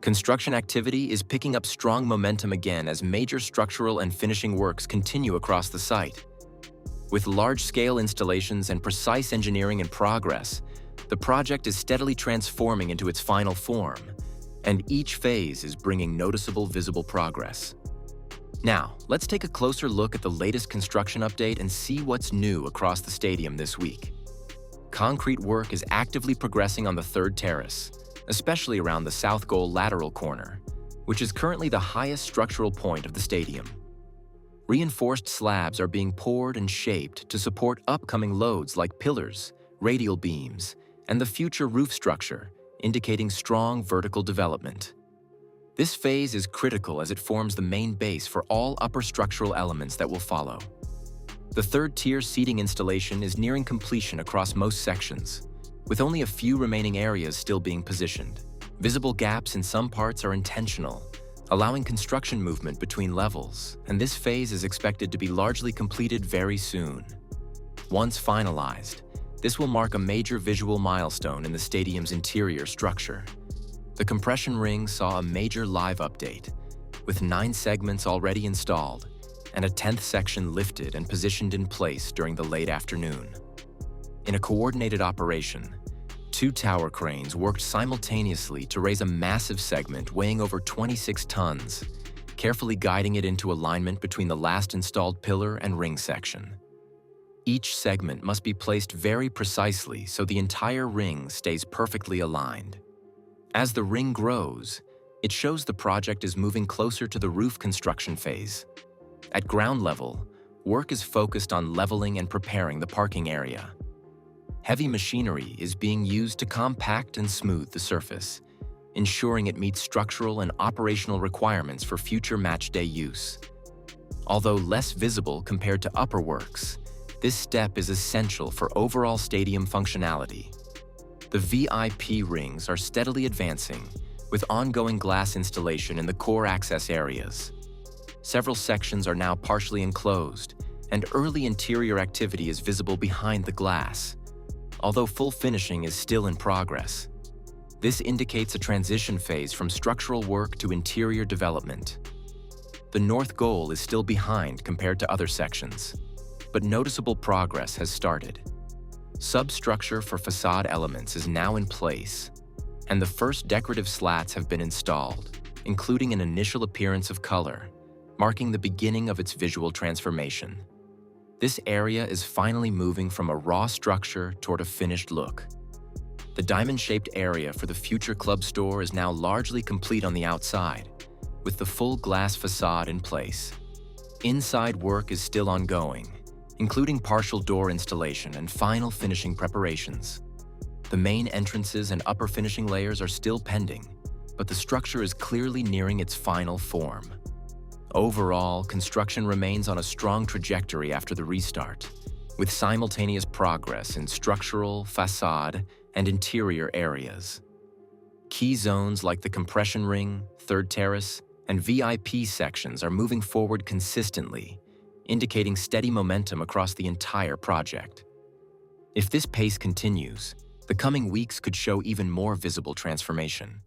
Construction activity is picking up strong momentum again as major structural and finishing works continue across the site. With large-scale installations and precise engineering in progress, the project is steadily transforming into its final form, and each phase is bringing noticeable visible progress. Now, let's take a closer look at the latest construction update and see what's new across the stadium this week. Concrete work is actively progressing on the third terrace, especially around the south goal lateral corner, which is currently the highest structural point of the stadium. Reinforced slabs are being poured and shaped to support upcoming loads like pillars, radial beams, and the future roof structure, indicating strong vertical development. This phase is critical as it forms the main base for all upper structural elements that will follow. The third-tier seating installation is nearing completion across most sections, with only a few remaining areas still being positioned. Visible gaps in some parts are intentional, allowing construction movement between levels, and this phase is expected to be largely completed very soon. Once finalized, this will mark a major visual milestone in the stadium's interior structure. The compression ring saw a major live update, with 9 segments already installed and a 10th section lifted and positioned in place during the late afternoon. In a coordinated operation, 2 tower cranes worked simultaneously to raise a massive segment weighing over 26 tons, carefully guiding it into alignment between the last installed pillar and ring section. Each segment must be placed very precisely so the entire ring stays perfectly aligned. As the ring grows, it shows the project is moving closer to the roof construction phase. At ground level, work is focused on leveling and preparing the parking area. Heavy machinery is being used to compact and smooth the surface, ensuring it meets structural and operational requirements for future matchday use. Although less visible compared to upper works, this step is essential for overall stadium functionality. The VIP rings are steadily advancing, with ongoing glass installation in the core access areas. Several sections are now partially enclosed, and early interior activity is visible behind the glass, although full finishing is still in progress. This indicates a transition phase from structural work to interior development. The north goal is still behind compared to other sections, but noticeable progress has started. Substructure for façade elements is now in place, and the first decorative slats have been installed, including an initial appearance of color, marking the beginning of its visual transformation. This area is finally moving from a raw structure toward a finished look. The diamond-shaped area for the future club store is now largely complete on the outside, with the full glass façade in place. Inside work is still ongoing, including partial door installation and final finishing preparations. The main entrances and upper finishing layers are still pending, but the structure is clearly nearing its final form. Overall, construction remains on a strong trajectory after the restart, with simultaneous progress in structural, façade, and interior areas. Key zones like the compression ring, third terrace, and VIP sections are moving forward consistently, indicating steady momentum across the entire project. If this pace continues, the coming weeks could show even more visible transformation.